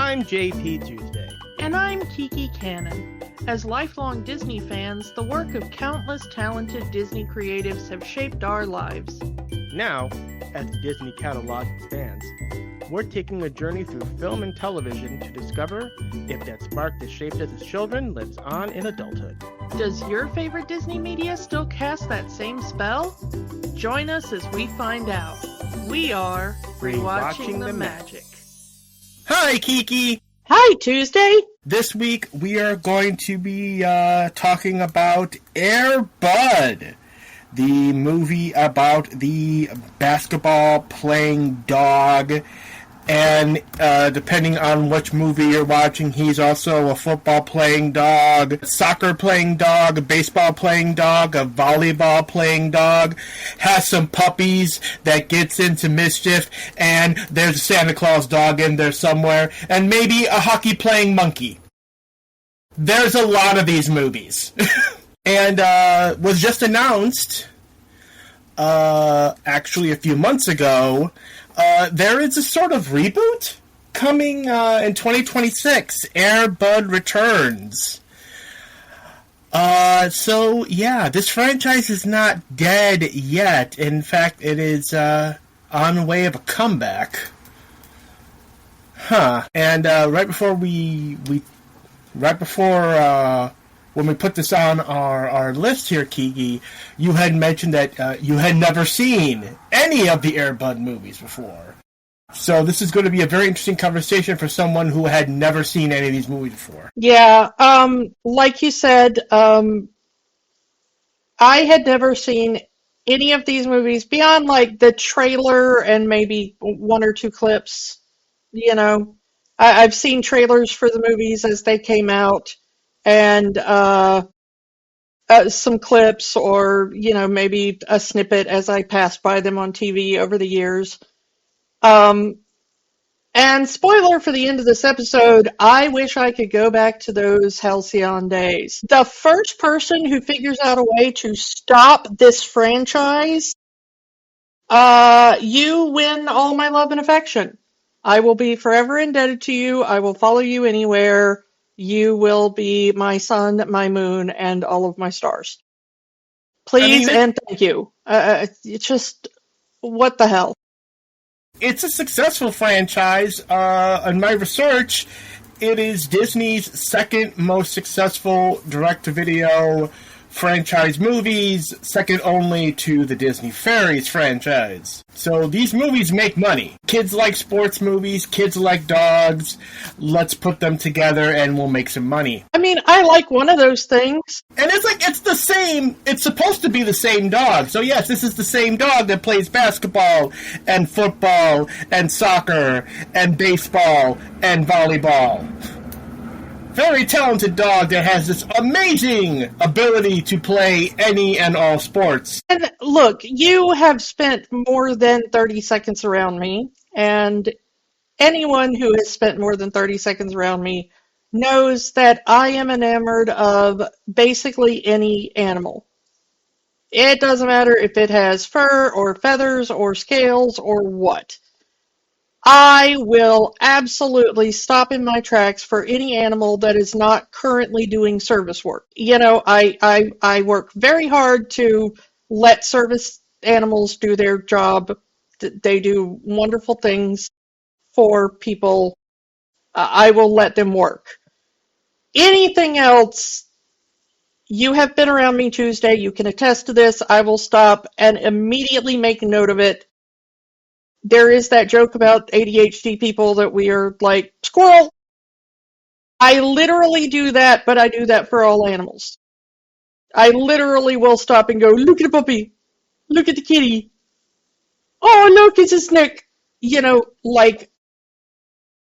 I'm JP Tuesday. And I'm Kiki Cannon. As lifelong Disney fans, the work of countless talented Disney creatives have shaped our lives. Now, as the Disney catalog expands, we're taking a journey through film and television to discover if that spark that shaped us as children lives on in adulthood. Does your favorite Disney media still cast that same spell? Join us as we find out. We are Rewatching the Magic. Hi, Kiki! Hi, Tuesday! This week we are going to be talking about Air Bud, the movie about the basketball-playing dog. And depending on which movie you're watching, he's also a football-playing dog, soccer-playing dog, a baseball-playing dog, a volleyball-playing dog, has some puppies that gets into mischief, and there's a Santa Claus dog in there somewhere, and maybe a hockey-playing monkey. There's a lot of these movies. And was just announced, actually a few months ago, there is a sort of reboot coming in 2026. Air Bud returns. So yeah, this franchise is not dead yet. In fact, it is on the way of a comeback. And right before when we put this on our list here, Kiki, you had mentioned that you had never seen any of the Air Bud movies before. So this is going to be a very interesting conversation for someone who had never seen any of these movies before. Yeah, like you said, I had never seen any of these movies beyond like the trailer and maybe one or two clips. You know, I've seen trailers for the movies as they came out. And some clips or, you know, maybe a snippet as I passed by them on TV over the years. And spoiler for the end of this episode, I wish I could go back to those halcyon days. The first person who figures out a way to stop this franchise, you win all my love and affection. I will be forever indebted to you. I will follow you anywhere. You will be my sun, my moon, and all of my stars. Please and thank you. It's just, what the hell? It's a successful franchise. In my research, it is Disney's second most successful direct-to-video franchise movies, second only to the Disney Fairies franchise. So these movies make money. Kids like sports movies, kids like dogs. Let's put them together and we'll make some money. I mean, I like one of those things. And it's the same, it's supposed to be the same dog. So yes, this is the same dog that plays basketball and football and soccer and baseball and volleyball. Very talented dog that has this amazing ability to play any and all sports. And look, you have spent more than 30 seconds around me, and anyone who has spent more than 30 seconds around me knows that I am enamored of basically any animal. It doesn't matter if it has fur or feathers or scales or what. I will absolutely stop in my tracks for any animal that is not currently doing service work. You know, I work very hard to let service animals do their job. They do wonderful things for people. I will let them work. Anything else, you have been around me Tuesday. You can attest to this. I will stop and immediately make note of it. There is that joke about ADHD people that we are like, squirrel. I literally do that, but I do that for all animals. I literally will stop and go, look at the puppy. Look at the kitty. Oh, look, it's a snake. You know, like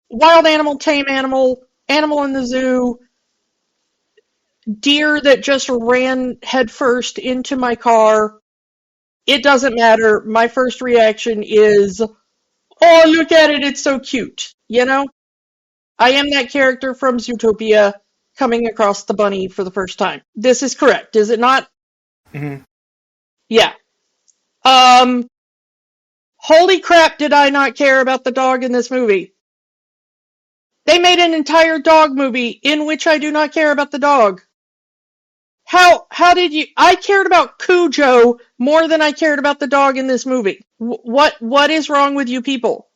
wild animal, tame animal, animal in the zoo, deer that just ran headfirst into my car. It doesn't matter. My first reaction is, oh, look at it. It's so cute. You know? I am that character from Zootopia coming across the bunny for the first time. This is correct, is it not? Mm-hmm. Yeah. Holy crap, did I not care about the dog in this movie. They made an entire dog movie in which I do not care about the dog. How did you? I cared about Cujo more than I cared about the dog in this movie. What is wrong with you people?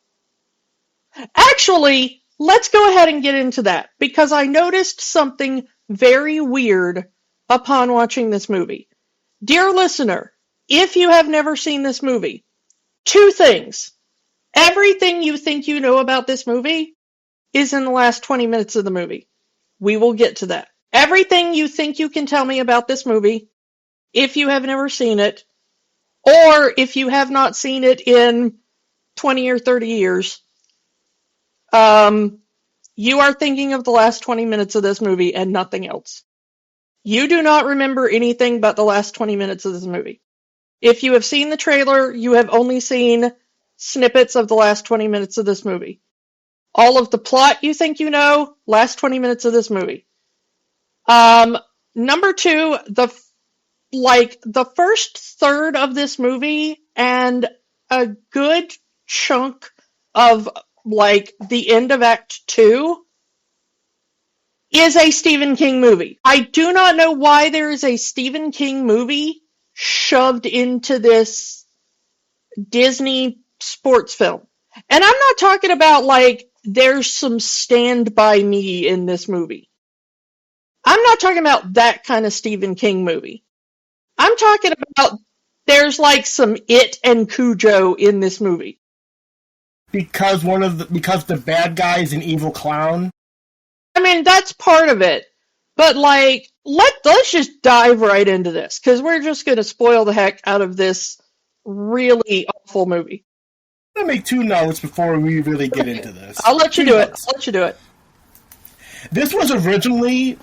Actually, let's go ahead and get into that because I noticed something very weird upon watching this movie. Dear listener, if you have never seen this movie, two things. Everything you think you know about this movie is in the last 20 minutes of the movie. We will get to that. Everything you think you can tell me about this movie, if you have never seen it, or if you have not seen it in 20 or 30 years, you are thinking of the last 20 minutes of this movie and nothing else. You do not remember anything but the last 20 minutes of this movie. If you have seen the trailer, you have only seen snippets of the last 20 minutes of this movie. All of the plot you think you know, last 20 minutes of this movie. Number two, the first third of this movie and a good chunk of the end of Act 2 is a Stephen King movie. I do not know why there is a Stephen King movie shoved into this Disney sports film. And I'm not talking about there's some Stand By Me in this movie. I'm not talking about that kind of Stephen King movie. I'm talking about there's some It and Cujo in this movie. Because the bad guy is an evil clown? I mean, that's part of it. But let's just dive right into this, because we're just going to spoil the heck out of this really awful movie. I'm going to make two notes before we really get into this. I'll let you do it. This was originally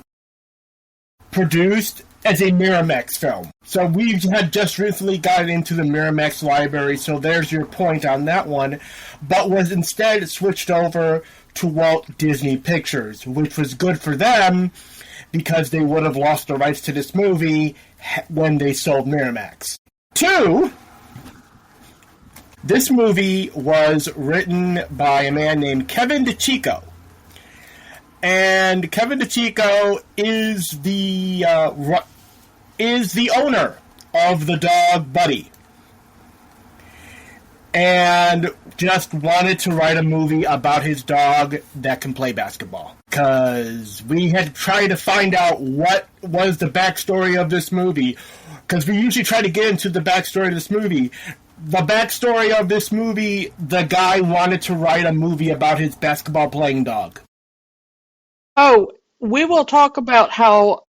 produced as a Miramax film. So we had just recently gotten into the Miramax library, so there's your point on that one. But was instead switched over to Walt Disney Pictures, which was good for them because they would have lost the rights to this movie when they sold Miramax. Two, this movie was written by a man named Kevin DeCicco. And Kevin DeCicco is the owner of the dog Buddy, and just wanted to write a movie about his dog that can play basketball. Because we had tried to find out what was the backstory of this movie, because we usually try to get into the backstory of this movie. The backstory of this movie, the guy wanted to write a movie about his basketball playing dog. Oh, we will talk about how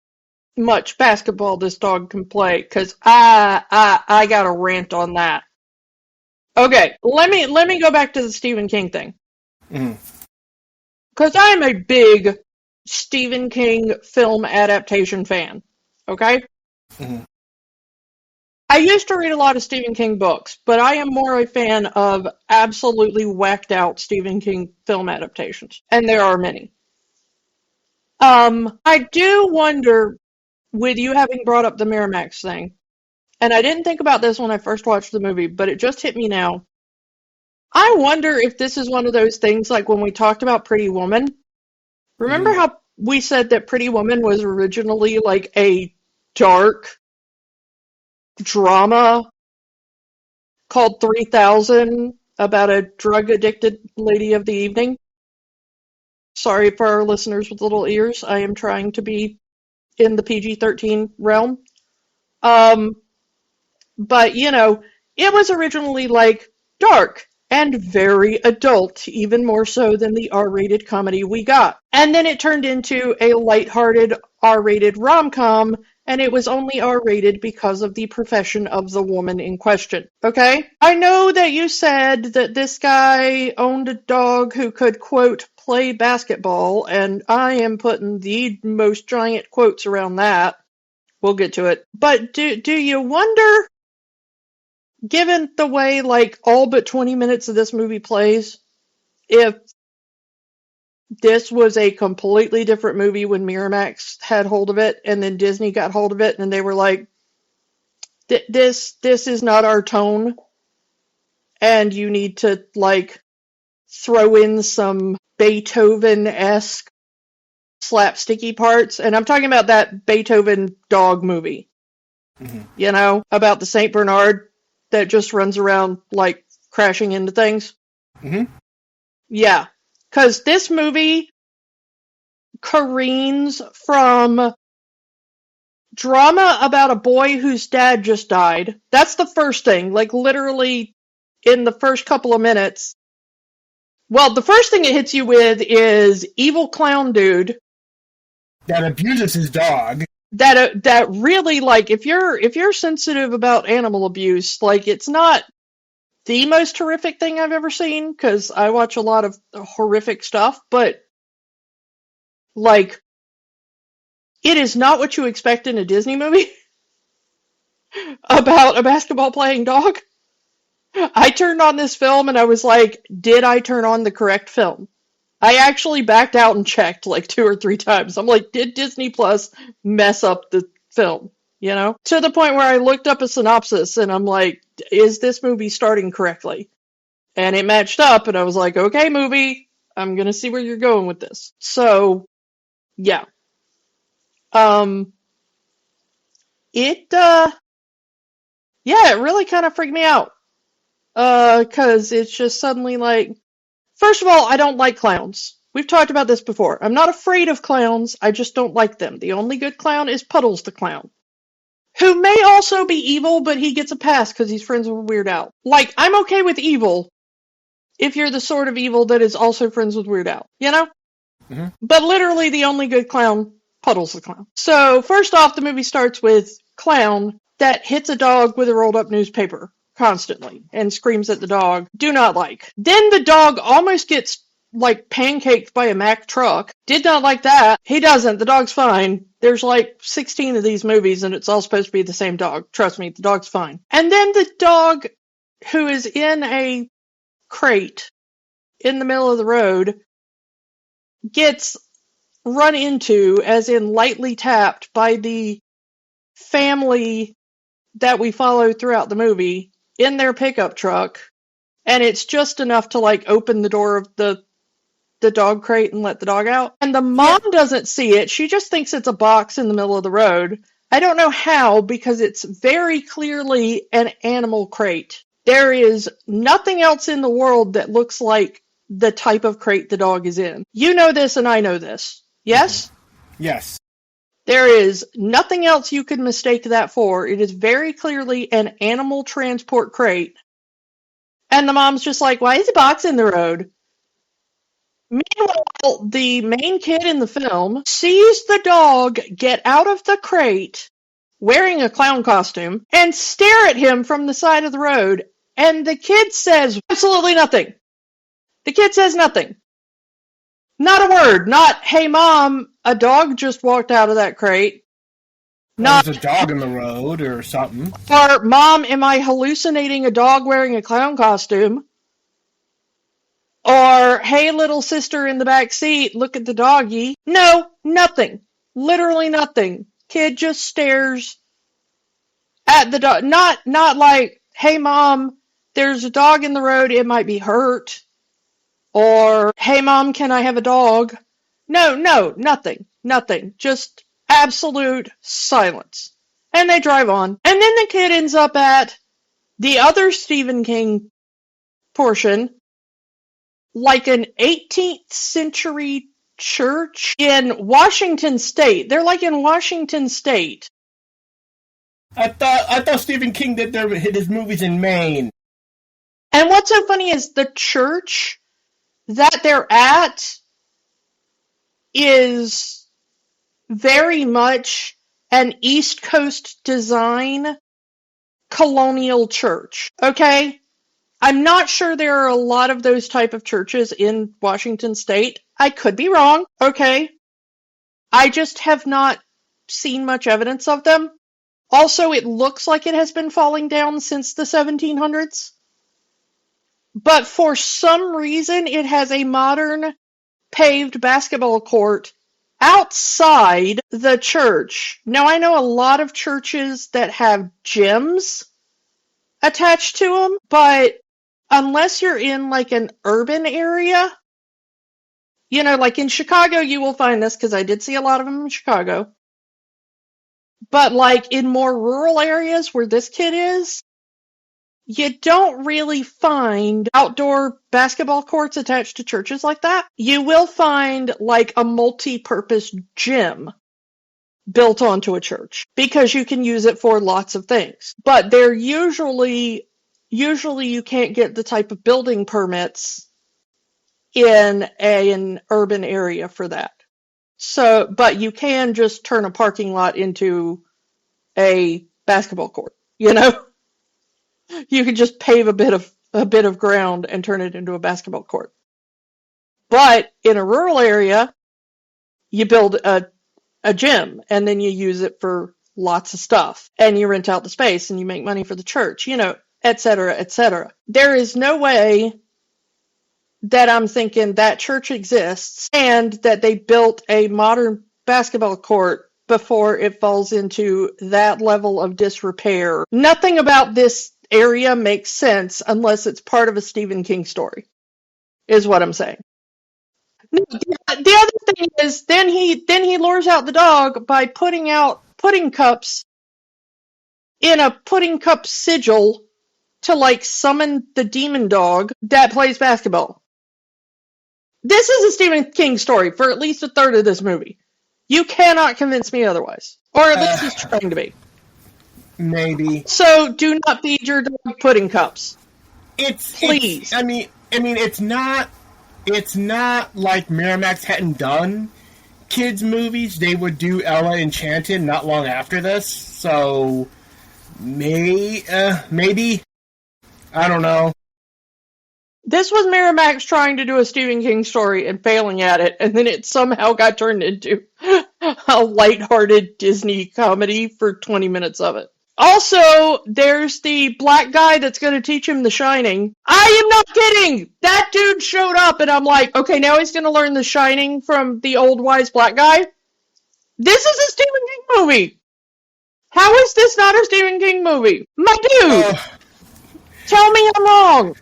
much basketball this dog can play, because I got a rant on that. Okay, let me go back to the Stephen King thing. Because I am a big Stephen King film adaptation fan. Okay? Mm-hmm. I used to read a lot of Stephen King books, but I am more a fan of absolutely whacked out Stephen King film adaptations. And there are many. I do wonder, with you having brought up the Miramax thing, and I didn't think about this when I first watched the movie, but it just hit me now. I wonder if this is one of those things like when we talked about Pretty Woman. Remember how we said that Pretty Woman was originally a dark drama called 3000 about a drug-addicted lady of the evening? Sorry for our listeners with little ears. I am trying to be in the PG-13 realm. But, it was originally dark and very adult, even more so than the R-rated comedy we got. And then it turned into a lighthearted R-rated rom-com, and it was only R-rated because of the profession of the woman in question. Okay? I know that you said that this guy owned a dog who could, quote, play basketball, and I am putting the most giant quotes around that. We'll get to it. But do you wonder, given the way all but 20 minutes of this movie plays, if this was a completely different movie when Miramax had hold of it and then Disney got hold of it and they were like, this is not our tone and you need to throw in some Beethoven-esque slapsticky parts. And I'm talking about that Beethoven dog movie. Mm-hmm. You know, about the St. Bernard that just runs around, like, crashing into things. Mm-hmm. Yeah. Because this movie careens from drama about a boy whose dad just died. That's the first thing. Like, literally, in the first couple of minutes. Well, the first thing it hits you with is evil clown dude That abuses his dog. that really, like, if you're sensitive about animal abuse, like, it's not the most horrific thing I've ever seen, because I watch a lot of horrific stuff, but, like, it is not what you expect in a Disney movie about a basketball playing dog. I turned on this film and I was like, did I turn on the correct film? I actually backed out and checked like 2 or 3 times. I'm like, did Disney Plus mess up the film? You know? To the point where I looked up a synopsis and I'm like, is this movie starting correctly? And it matched up and I was like, okay, movie, I'm gonna see where you're going with this. So, yeah. It really kind of freaked me out. 'Cause it's just suddenly like, first of all, I don't like clowns. We've talked about this before. I'm not afraid of clowns, I just don't like them. The only good clown is Puddles the Clown, who may also be evil, but he gets a pass because he's friends with Weird Al. Like, I'm okay with evil if you're the sort of evil that is also friends with Weird Al, you know? Mm-hmm. But literally the only good clown, Puddles the Clown. So, first off, the movie starts with clown that hits a dog with a rolled up newspaper constantly and screams at the dog. Do not like. Then the dog almost gets like pancaked by a Mack truck. Did not like that. He doesn't. The dog's fine. There's like 16 of these movies and it's all supposed to be the same dog. Trust me, the dog's fine. And then the dog, who is in a crate in the middle of the road, gets run into, as in lightly tapped, by the family that we follow throughout the movie in their pickup truck, and it's just enough to like open the door of the dog crate and let the dog out. And the mom doesn't see it. She just thinks it's a box in the middle of the road. I don't know how, because it's very clearly an animal crate. There is nothing else in the world that looks like the type of crate the dog is in. You know this and I know this. Yes? Yes. There is nothing else you could mistake that for. It is very clearly an animal transport crate. And the mom's just like, why is a box in the road? Meanwhile, the main kid in the film sees the dog get out of the crate wearing a clown costume and stare at him from the side of the road. And the kid says absolutely nothing. The kid says nothing. Not a word. Not, hey mom, a dog just walked out of that crate. Not, there's a dog in the road or something. Or, mom, am I hallucinating a dog wearing a clown costume? Or, hey, little sister in the back seat, look at the doggy. No, nothing. Literally nothing. Kid just stares at the dog. Not like, hey, mom, there's a dog in the road, it might be hurt. Or, hey, mom, can I have a dog? No, nothing. Just absolute silence. And they drive on. And then the kid ends up at the other Stephen King portion, like an 18th century church in Washington State. They're like in Washington State. I thought Stephen King did his movies in Maine. And what's so funny is the church that they're at is very much an East Coast design colonial church. Okay? I'm not sure there are a lot of those type of churches in Washington State. I could be wrong. Okay? I just have not seen much evidence of them. Also, it looks like it has been falling down since the 1700s. But for some reason, it has a modern paved basketball court outside the church. Now, I know a lot of churches that have gyms attached to them, but unless you're in like an urban area, You know, like in Chicago, you will find this because I did see a lot of them in Chicago. But like in more rural areas where this kid is, you don't really find outdoor basketball courts attached to churches like that. You will find like a multi-purpose gym built onto a church because you can use it for lots of things. But they're usually you can't get the type of building permits in an urban area for that. So, but you can just turn a parking lot into a basketball court, you know? You could just pave a bit of ground and turn it into a basketball court. But in a rural area, you build a gym and then you use it for lots of stuff and you rent out the space and you make money for the church, you know, et cetera, et cetera. There is no way that I'm thinking that church exists and that they built a modern basketball court before it falls into that level of disrepair. Nothing about this area makes sense unless it's part of a Stephen King story, is what I'm saying. The other thing is then he lures out the dog by putting out pudding cups in a pudding cup sigil to like summon the demon dog that plays basketball. This is a Stephen King story for at least a third of this movie. You cannot convince me otherwise. Or at least he's trying to be. Maybe. So do not feed your dog pudding cups. Please. I mean, it's not like Miramax hadn't done kids movies. They would do Ella Enchanted not long after this. So maybe I don't know. This was Miramax trying to do a Stephen King story and failing at it, and then it somehow got turned into a lighthearted Disney comedy for 20 minutes of it. Also, there's the black guy that's going to teach him The Shining. I am not kidding! That dude showed up, and I'm like, okay, now he's going to learn The Shining from the old wise black guy? This is a Stephen King movie! How is this not a Stephen King movie? My dude! Tell me I'm wrong!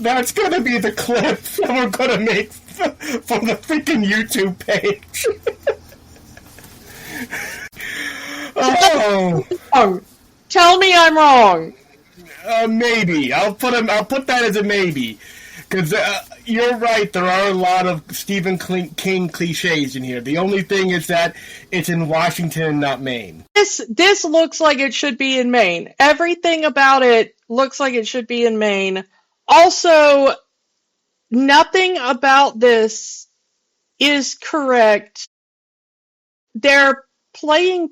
That's going to be the clip that we're going to make from the freaking YouTube page. Tell me I'm wrong. Maybe. I'll put that as a maybe. Because you're right, there are a lot of Stephen King cliches in here. The only thing is that it's in Washington, not Maine. This looks like it should be in Maine. Everything about it looks like it should be in Maine. Also, nothing about this is correct. They're playing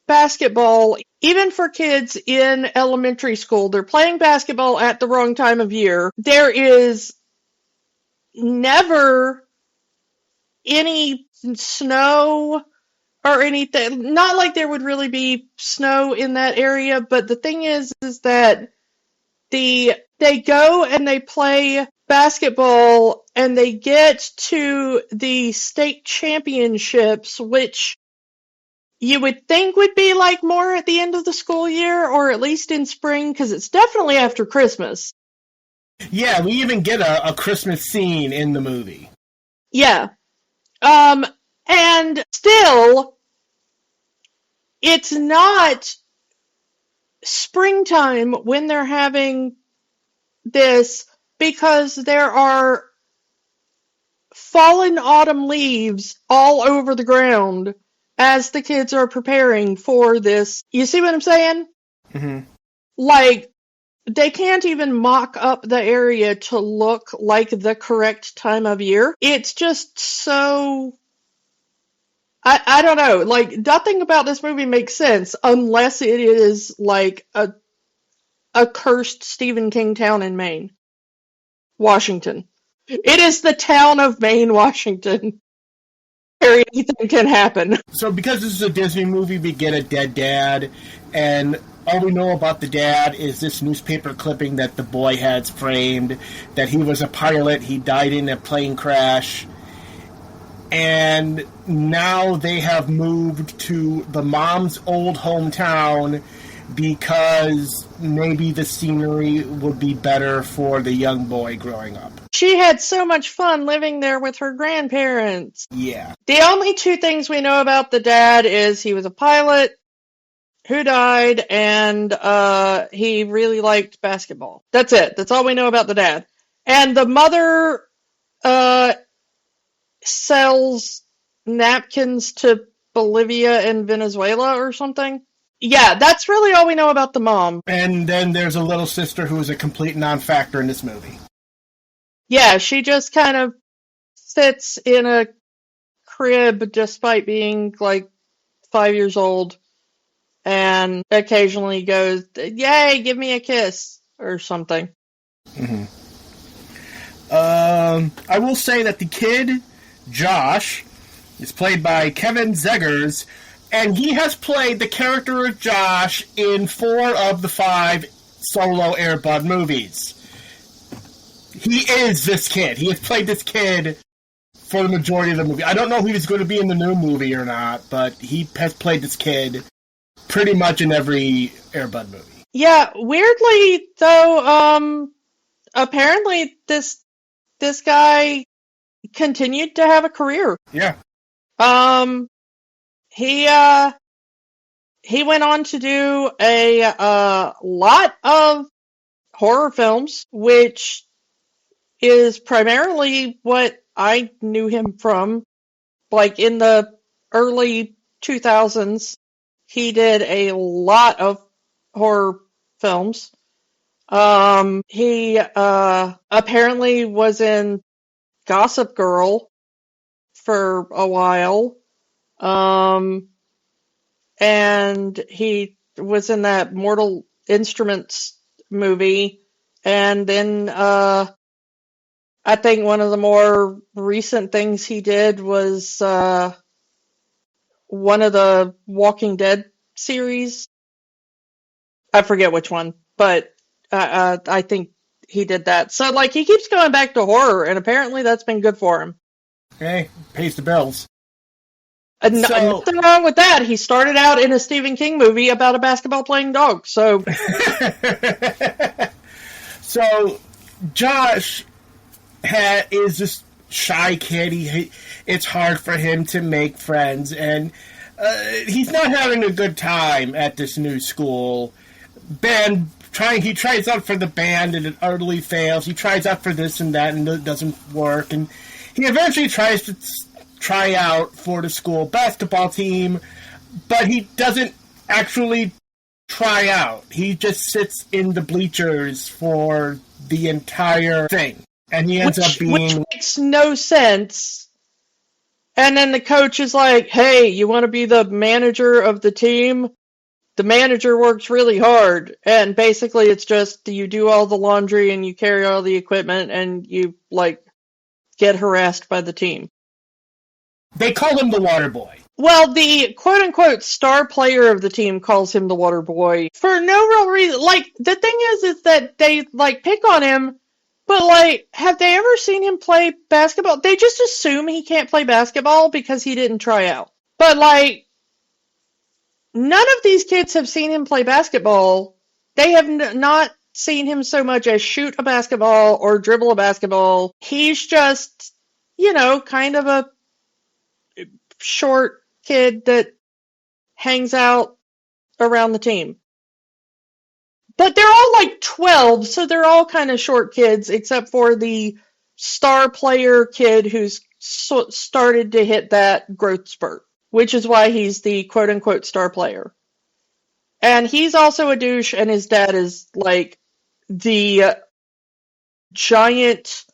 basketball, even for kids in elementary school. They're playing basketball at the wrong time of year. There is never any snow or anything. Not like there would really be snow in that area, but the thing is that they go and they play basketball and they get to the state championships, which you would think would be like more at the end of the school year or at least in spring, because it's definitely after Christmas. Yeah, we even get a Christmas scene in the movie. Yeah. And still, it's not springtime when they're having this, because there are fallen autumn leaves all over the ground as the kids are preparing for this. You see what I'm saying? Mm-hmm. Like, they can't even mock up the area to look like the correct time of year. It's just so... I don't know. Like, nothing about this movie makes sense unless it is like a cursed Stephen King town in Maine. Washington. It is the town of Maine, Washington. Where anything can happen. So because this is a Disney movie, we get a dead dad, and all we know about the dad is this newspaper clipping that the boy had framed, that he was a pilot, he died in a plane crash, and now they have moved to the mom's old hometown because maybe the scenery would be better for the young boy growing up. She had so much fun living there with her grandparents. Yeah. The only two things we know about the dad is he was a pilot who died, and he really liked basketball. That's it. That's all we know about the dad. And the mother sells napkins to Bolivia and Venezuela or something. Yeah, that's really all we know about the mom. And then there's a little sister who is a complete non-factor in this movie. Yeah, she just kind of sits in a crib despite being like 5 years old and occasionally goes, "Yay, give me a kiss," or something. Mm-hmm. I will say that the kid, Josh, is played by Kevin Zegers, and he has played the character of Josh in 4 of the 5 solo Air Bud movies. He is this kid. He has played this kid for the majority of the movie. I don't know if he's going to be in the new movie or not, but he has played this kid pretty much in every Air Bud movie. Yeah, weirdly though, apparently this guy continued to have a career. Yeah. He went on to do a lot of horror films, which is primarily what I knew him from. Like in the early 2000s, he did a lot of horror films. He apparently was in Gossip Girl for a while. And he was in that Mortal Instruments movie. And then I think one of the more recent things he did was one of the Walking Dead series. I forget which one, but I think he did that. So, like, he keeps going back to horror, and apparently that's been good for him. Okay, pays the bills. Nothing wrong with that. He started out in a Stephen King movie about a basketball-playing dog, so... So, Josh is this shy kid. It's hard for him to make friends, and he's not having a good time at this new school. He tries out for the band, and it utterly fails. He tries out for this and that, and it doesn't work. And he eventually tries to try out for the school basketball team, but he doesn't actually try out. He just sits in the bleachers for the entire thing. And he ends up being... Which makes no sense. And then the coach is like, "Hey, you want to be the manager of the team? The manager works really hard." And basically it's just you do all the laundry and you carry all the equipment and you, like, get harassed by the team. They call him the water boy. Well, the quote-unquote star player of the team calls him the water boy for no real reason. Like, the thing is that they, like, pick on him, but, like, have they ever seen him play basketball? They just assume he can't play basketball because he didn't try out. But, like, none of these kids have seen him play basketball. They have not seen him so much as shoot a basketball or dribble a basketball. He's just, kind of a short kid that hangs out around the team. But they're all like 12, so they're all kind of short kids, except for the star player kid who's started to hit that growth spurt, which is why he's the quote-unquote star player. And he's also a douche, and his dad is like the giant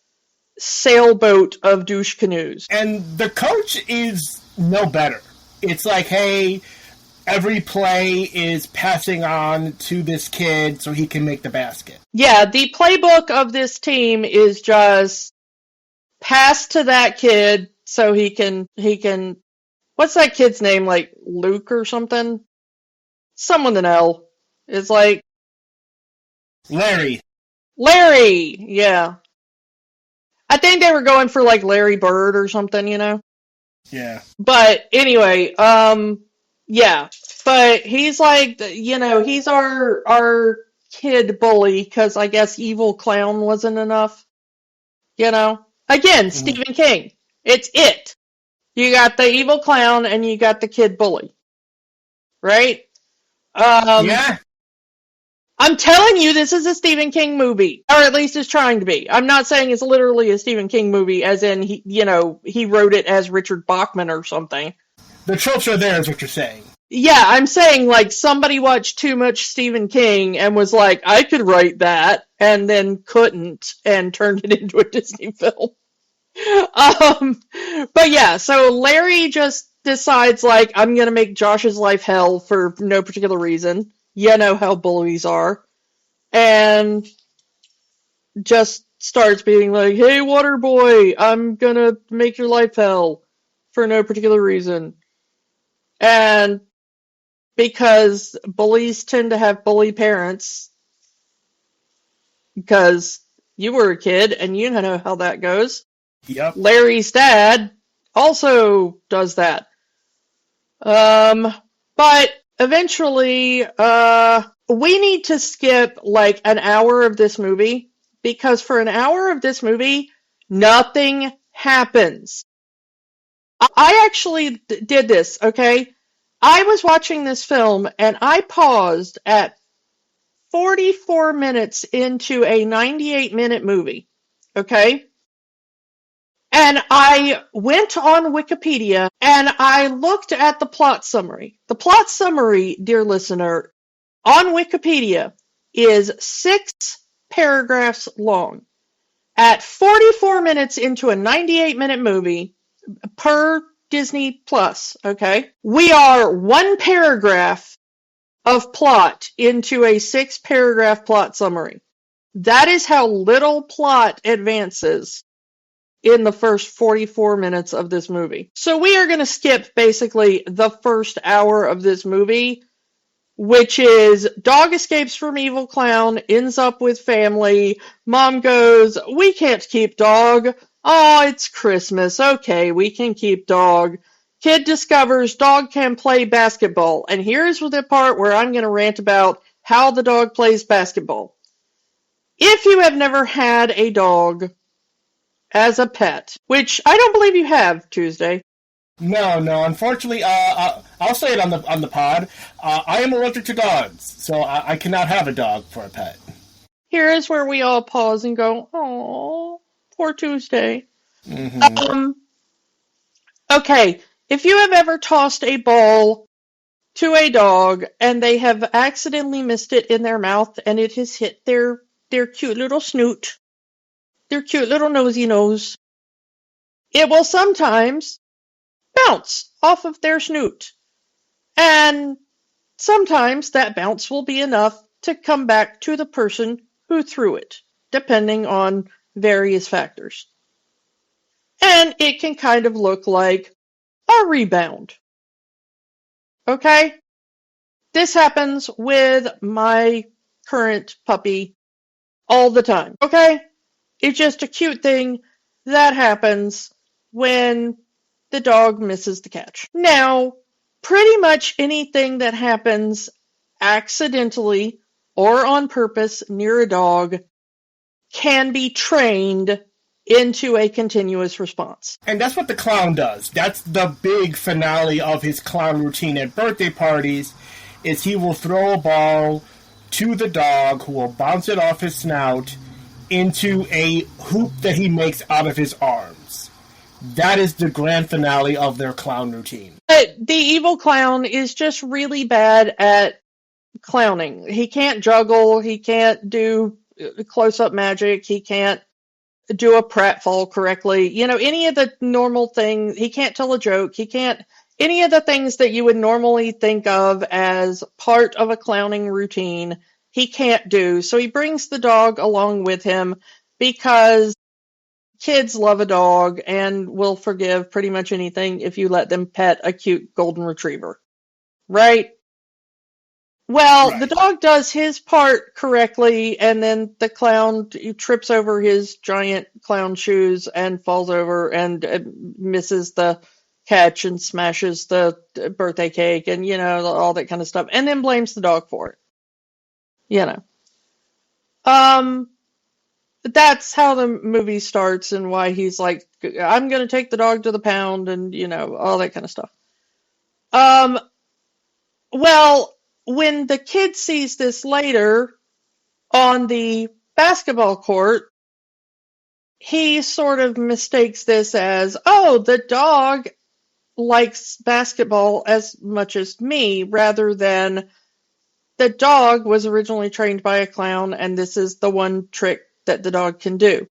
sailboat of douche canoes. And the coach is no better. It's like, hey, every play is passing on to this kid so he can make the basket. Yeah, the playbook of this team is just pass to that kid so he can what's that kid's name, like Luke or something? Someone with an L. It's like Larry, yeah. I think they were going for like Larry Bird or something, Yeah. But anyway, yeah. But he's like, he's our kid bully because I guess evil clown wasn't enough. Again, Stephen King. It's it. You got the evil clown and you got the kid bully. Right? Yeah. I'm telling you, this is a Stephen King movie, or at least it's trying to be. I'm not saying it's literally a Stephen King movie, as in he wrote it as Richard Bachman or something. The tropes are there, is what you're saying. Yeah, I'm saying like somebody watched too much Stephen King and was like, I could write that, and then couldn't, and turned it into a Disney film. But yeah, so Larry just decides like, I'm gonna make Josh's life hell for no particular reason. You know how bullies are. And just starts being like, hey, water boy, I'm gonna make your life hell for no particular reason. And because bullies tend to have bully parents, because you were a kid and you know how that goes. Yep. Larry's dad also does that. But eventually, we need to skip like an hour of this movie, because for an hour of this movie, nothing happens. I actually did this, okay? I was watching this film and I paused at 44 minutes into a 98-minute movie, okay? And I went on Wikipedia and I looked at the plot summary. The plot summary, dear listener, on Wikipedia is 6 paragraphs long. At 44 minutes into a 98-minute movie per Disney Plus, okay? We are 1 paragraph of plot into a 6-paragraph plot summary. That is how little plot advances in the first 44 minutes of this movie. So we are going to skip basically the first hour of this movie, which is dog escapes from evil clown, ends up with family, mom goes, we can't keep dog. Oh, it's Christmas. Okay, we can keep dog. Kid discovers dog can play basketball. And here's the part where I'm going to rant about how the dog plays basketball. If you have never had a dog as a pet, which I don't believe you have, Tuesday. No. Unfortunately, I'll say it on the pod. I am allergic to dogs, so I cannot have a dog for a pet. Here is where we all pause and go, "Oh, poor Tuesday." Mm-hmm. Okay, if you have ever tossed a ball to a dog and they have accidentally missed it in their mouth and it has hit their cute little snoot, their cute little nosy nose, it will sometimes bounce off of their snoot. And sometimes that bounce will be enough to come back to the person who threw it, depending on various factors. And it can kind of look like a rebound. Okay? This happens with my current puppy all the time. Okay? It's just a cute thing that happens when the dog misses the catch. Now, pretty much anything that happens accidentally or on purpose near a dog can be trained into a continuous response. And that's what the clown does. That's the big finale of his clown routine at birthday parties, is he will throw a ball to the dog, who will bounce it off his snout into a hoop that he makes out of his arms. That is the grand finale of their clown routine. But the evil clown is just really bad at clowning. He can't juggle, he can't do close-up magic, he can't do a pratfall correctly. Any of the normal things, he can't tell a joke, he can't, any of the things that you would normally think of as part of a clowning routine, he can't do. So he brings the dog along with him because kids love a dog and will forgive pretty much anything if you let them pet a cute golden retriever. Right? Well, Right. The dog does his part correctly, and then the clown trips over his giant clown shoes and falls over and misses the catch and smashes the birthday cake and, all that kind of stuff, and then blames the dog for it. that's how the movie starts and why he's like, I'm going to take the dog to the pound and, all that kind of stuff. Um, well, when the kid sees this later on the basketball court, he sort of mistakes this as, oh, the dog likes basketball as much as me, rather than the dog was originally trained by a clown and this is the one trick that the dog can do.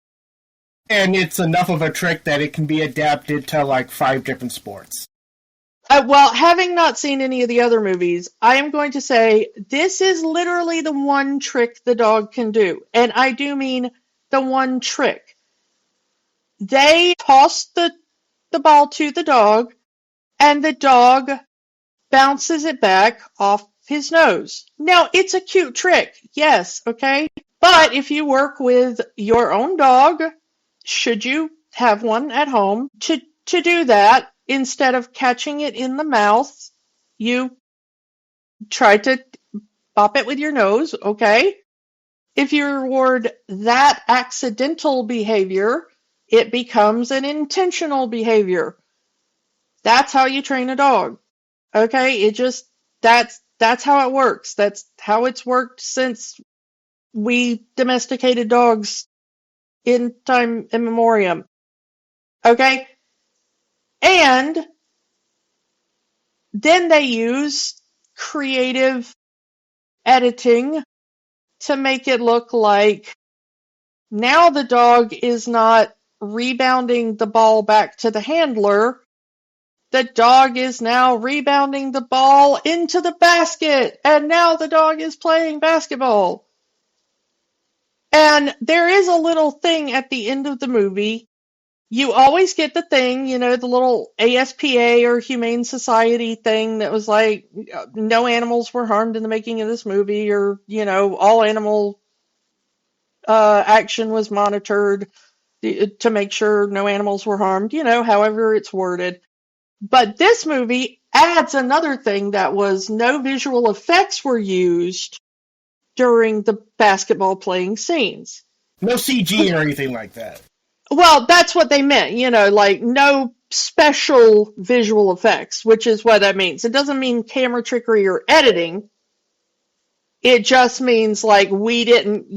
And it's enough of a trick that it can be adapted to like 5 different sports. Well, having not seen any of the other movies, I am going to say this is literally the one trick the dog can do. And I do mean the one trick. They toss the ball to the dog, and the dog bounces it back off his nose. Now, it's a cute trick, yes, okay? But if you work with your own dog, should you have one at home, to do that, instead of catching it in the mouth, you try to pop it with your nose, okay? If you reward that accidental behavior, it becomes an intentional behavior. That's how you train a dog. Okay? That's how it works. That's how it's worked since we domesticated dogs in time immemorial. Okay? And then they use creative editing to make it look like now the dog is not rebounding the ball back to the handler. The dog is now rebounding the ball into the basket, and now the dog is playing basketball. And there is a little thing at the end of the movie. You always get the thing, the little ASPA or Humane Society thing that was like, no animals were harmed in the making of this movie, or, all animal action was monitored to make sure no animals were harmed, however it's worded. But this movie adds another thing, that was no visual effects were used during the basketball playing scenes. No CG or anything like that. Well, that's what they meant, like no special visual effects, which is what that means. It doesn't mean camera trickery or editing. It just means like we didn't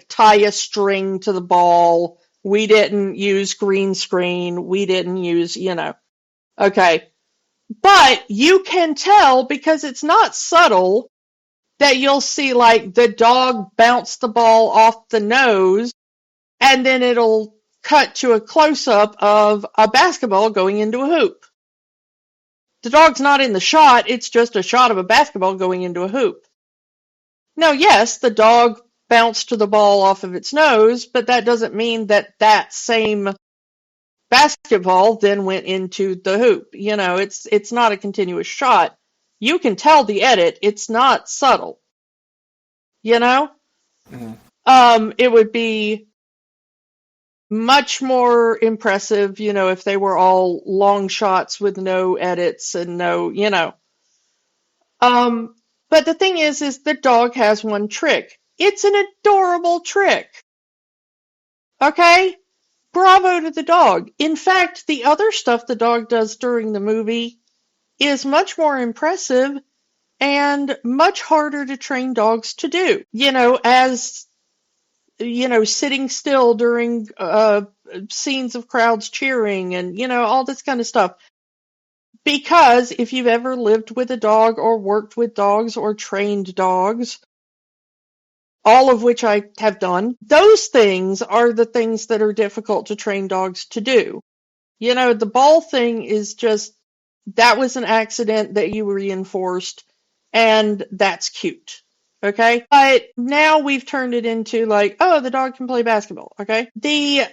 tie a string to the ball. We didn't use green screen. We didn't use, Okay. But you can tell, because it's not subtle, that you'll see like the dog bounce the ball off the nose, and then it'll cut to a close-up of a basketball going into a hoop. The dog's not in the shot, it's just a shot of a basketball going into a hoop. Now, yes, the dog bounced the ball off of its nose, but that doesn't mean that same basketball then went into the hoop. It's not a continuous shot. You can tell the edit. It's not subtle. Mm-hmm. It would be much more impressive, if they were all long shots with no edits and no, But the thing is the dog has one trick. It's an adorable trick. Okay? Bravo to the dog. In fact, the other stuff the dog does during the movie is much more impressive and much harder to train dogs to do. As, sitting still during scenes of crowds cheering and, all this kind of stuff. Because if you've ever lived with a dog or worked with dogs or trained dogs, all of which I have done, those things are the things that are difficult to train dogs to do. The ball thing is just, that was an accident that you reinforced, and that's cute. Okay? But now we've turned it into like, oh, the dog can play basketball. Okay? The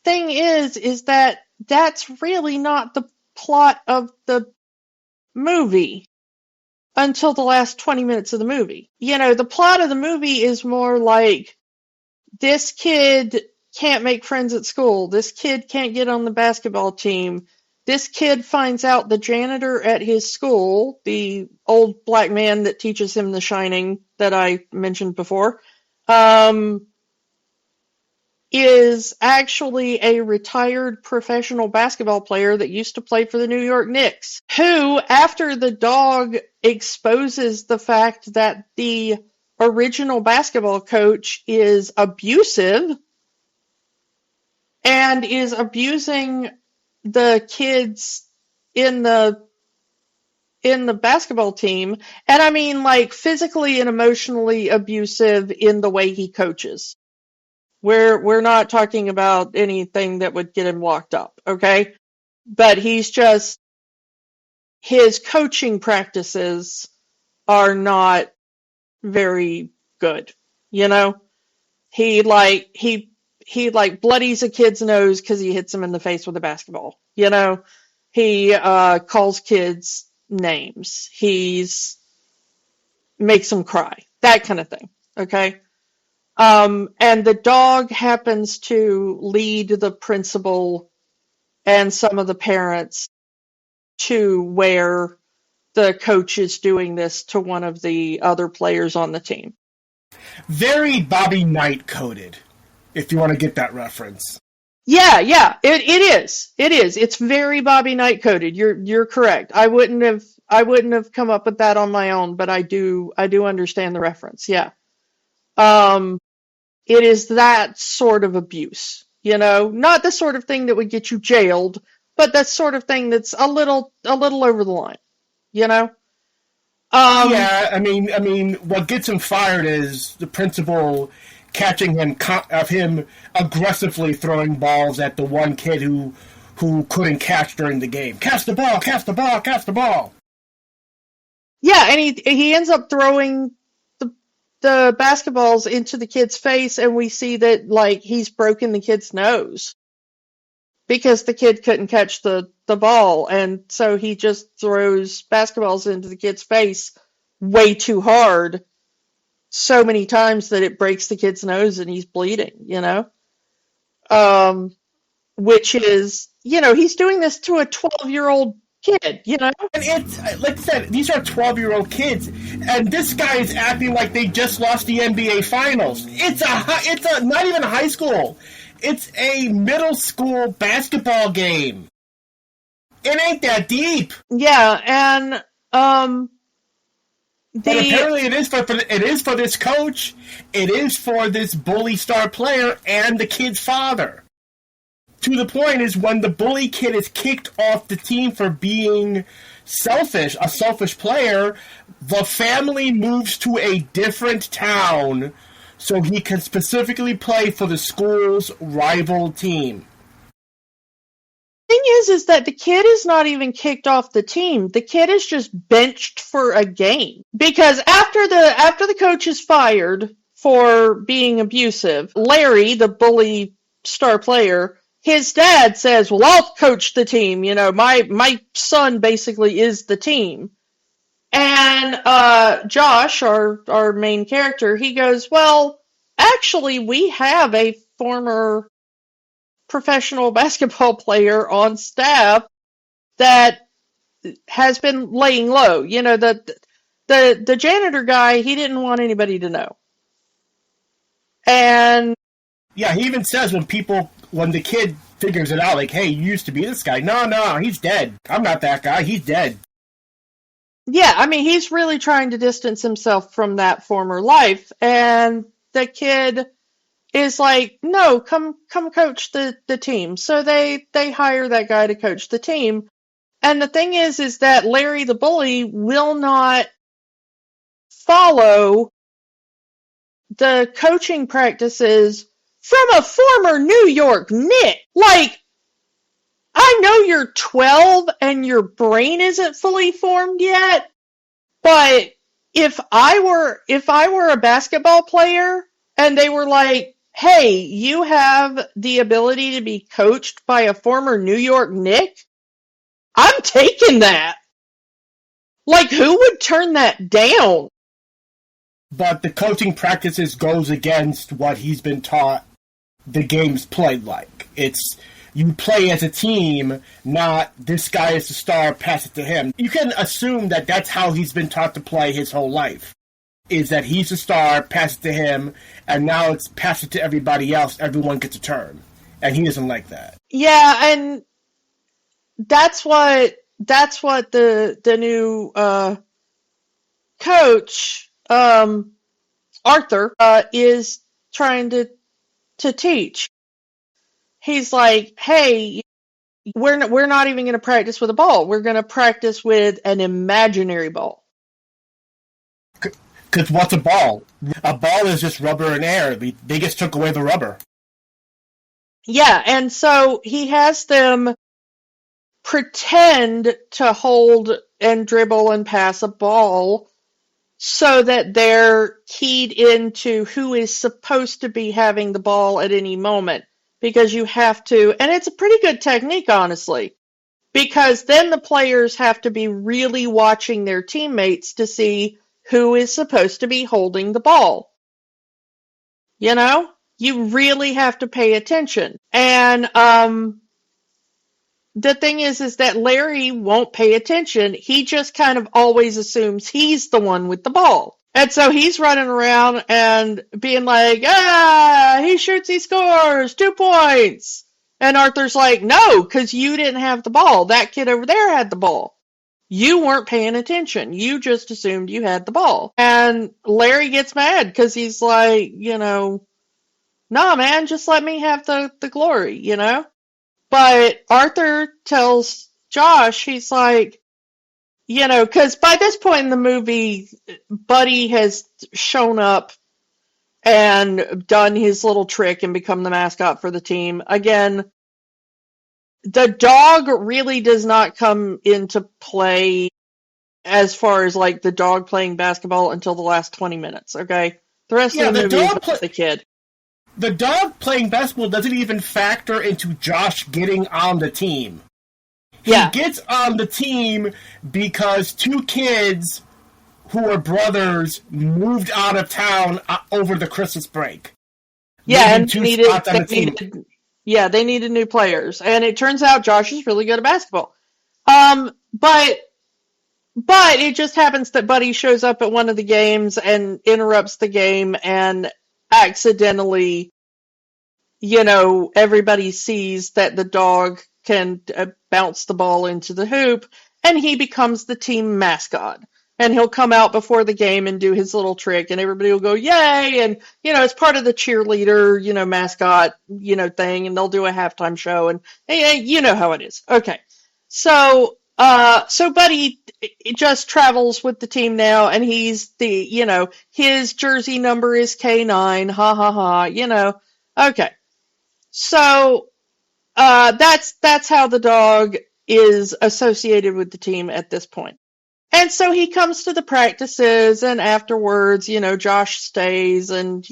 thing is that that's really not the plot of the movie until the last 20 minutes of the movie. The plot of the movie is more like, this kid can't make friends at school. This kid can't get on the basketball team. This kid finds out the janitor at his school, the old black man that teaches him The Shining that I mentioned before, is actually a retired professional basketball player that used to play for the New York Knicks, who, after the dog exposes the fact that the original basketball coach is abusive and is abusing the kids in the basketball team, and I mean like physically and emotionally abusive in the way he coaches. We're not talking about anything that would get him locked up, okay? But his coaching practices are not very good, you know? He bloodies a kid's nose because he hits him in the face with a basketball, you know? He calls kids names. Makes them cry. That kind of thing, okay? And the dog happens to lead the principal and some of the parents to where the coach is doing this to one of the other players on the team. Very Bobby Knight coded, if you want to get that reference. Yeah, it is. It is. It's very Bobby Knight coded. You're correct. I wouldn't have come up with that on my own, but I do understand the reference. Yeah. It is that sort of abuse, you know, not the sort of thing that would get you jailed, but that sort of thing that's a little over the line, you know? Yeah, I mean, what gets him fired is the principal catching him aggressively throwing balls at the one kid who couldn't catch during the game. Catch the ball, catch the ball, catch the ball. Yeah, and he ends up throwing the basketballs into the kid's face, and we see that like he's broken the kid's nose because the kid couldn't catch the ball, and so he just throws basketballs into the kid's face way too hard, so many times that it breaks the kid's nose and he's bleeding, you know? Which is, you know, he's doing this to a 12-year-old kid, you know? And it's, like I said, these are 12-year-old kids, and this guy is acting like they just lost the NBA Finals. It's not even high school. It's a middle school basketball game. It ain't that deep. Yeah, and but apparently it is for this coach. It is for this bully star player and the kid's father. To the point is when the bully kid is kicked off the team for being selfish, a selfish player, the family moves to a different town so he can specifically play for the school's rival team. Thing is that the kid is not even kicked off the team. The kid is just benched for a game. Because after the coach is fired for being abusive, Larry, the bully star player, his dad says, well, I'll coach the team. You know, my son basically is the team. And Josh, our main character, he goes, well, actually, we have a former professional basketball player on staff that has been laying low. You know, the janitor guy, he didn't want anybody to know. And yeah, he even says when the kid figures it out, like, hey, you used to be this guy. No, he's dead. I'm not that guy. He's dead. Yeah, I mean, he's really trying to distance himself from that former life. And the kid is like, no, come coach the team. So they hire that guy to coach the team. And the thing is that Larry the bully will not follow the coaching practices from a former New York Knick. Like, I know you're 12 and your brain isn't fully formed yet, but if I were a basketball player and they were like, hey, you have the ability to be coached by a former New York Knick, I'm taking that. Like, who would turn that down? But the coaching practices goes against what he's been taught the game's played like. It's you play as a team, not this guy is the star, pass it to him. You can assume that that's how he's been taught to play his whole life. is that he's the star, pass it to him, and now it's pass it to everybody else. Everyone gets a turn, and he doesn't like that. Yeah, and that's what the new coach Arthur is trying to teach. He's like, hey, we're not even going to practice with a ball. We're going to practice with an imaginary ball. Because what's a ball? A ball is just rubber and air. They just took away the rubber. Yeah, and so he has them pretend to hold and dribble and pass a ball so that they're keyed into who is supposed to be having the ball at any moment. Because you have to, and it's a pretty good technique, honestly, because then the players have to be really watching their teammates to see who is supposed to be holding the ball. You know? You really have to pay attention. And the thing is that Larry won't pay attention. He just kind of always assumes he's the one with the ball. And so he's running around and being like, he shoots, he scores, 2 points. And Arthur's like, no, because you didn't have the ball. That kid over there had the ball. You weren't paying attention. You just assumed you had the ball. And Larry gets mad because he's like, nah, man, just let me have the glory, But Arthur tells Josh, he's like, because by this point in the movie, Buddy has shown up and done his little trick and become the mascot for the team. Again, the dog really does not come into play as far as like the dog playing basketball until the last 20 minutes, okay? The rest of the movie is about the kid. The dog playing basketball doesn't even factor into Josh getting on the team. He gets on the team because 2 kids who are brothers moved out of town over the Christmas break. Yeah, and they needed new players. And it turns out Josh is really good at basketball. But it just happens that Buddy shows up at one of the games and interrupts the game and accidentally, everybody sees that the dog can bounce the ball into the hoop, and he becomes the team mascot. And he'll come out before the game and do his little trick, and everybody will go, yay! And, it's part of the cheerleader, mascot, thing, and they'll do a halftime show, and you know how it is. Okay. So Buddy just travels with the team now, and he's his jersey number is K9, ha ha ha, Okay. So, that's how the dog is associated with the team at this point. And so he comes to the practices, and afterwards, Josh stays and,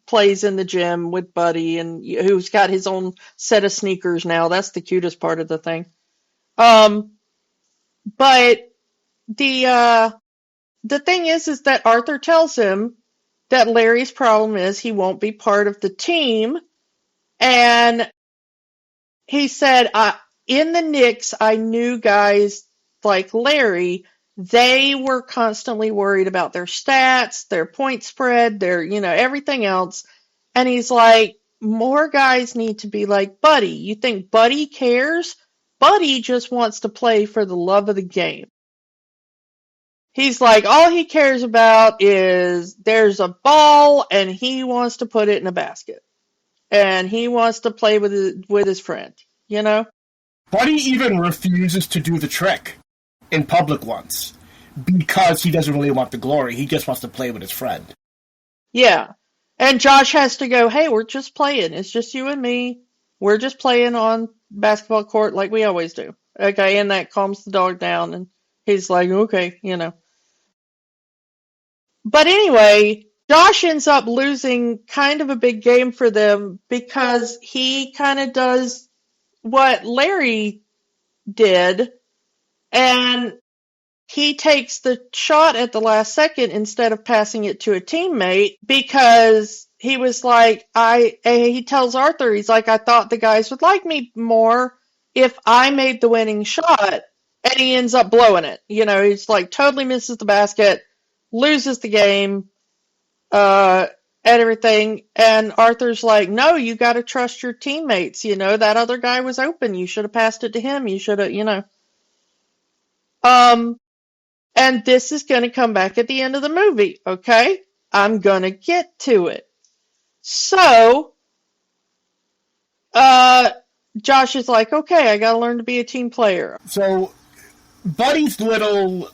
plays in the gym with Buddy, and who's got his own set of sneakers now. That's the cutest part of the thing. But the thing is that Arthur tells him that Larry's problem is he won't be part of the team. And he said, in the Knicks, I knew guys like Larry. They were constantly worried about their stats, their point spread, their, everything else. And he's like, more guys need to be like Buddy. You think Buddy cares? Buddy just wants to play for the love of the game. He's like, all he cares about is there's a ball and he wants to put it in a basket. And he wants to play with his friend, Buddy even refuses to do the trick in public once because he doesn't really want the glory. He just wants to play with his friend. Yeah. And Josh has to go, hey, we're just playing. It's just you and me. We're just playing on basketball court like we always do. Okay, and that calms the dog down, and he's like, okay, But anyway, Josh ends up losing kind of a big game for them because he kind of does what Larry did, and he takes the shot at the last second instead of passing it to a teammate because he was like, he tells Arthur, he's like, I thought the guys would like me more if I made the winning shot, and he ends up blowing it. He's like, totally misses the basket, loses the game, and everything. And Arthur's like, no, you got to trust your teammates. That other guy was open. You should have passed it to him. You should have. Um, and this is going to come back at the end of the movie. Okay. I'm going to get to it. So, Josh is like, okay, I got to learn to be a team player. So, Buddy's little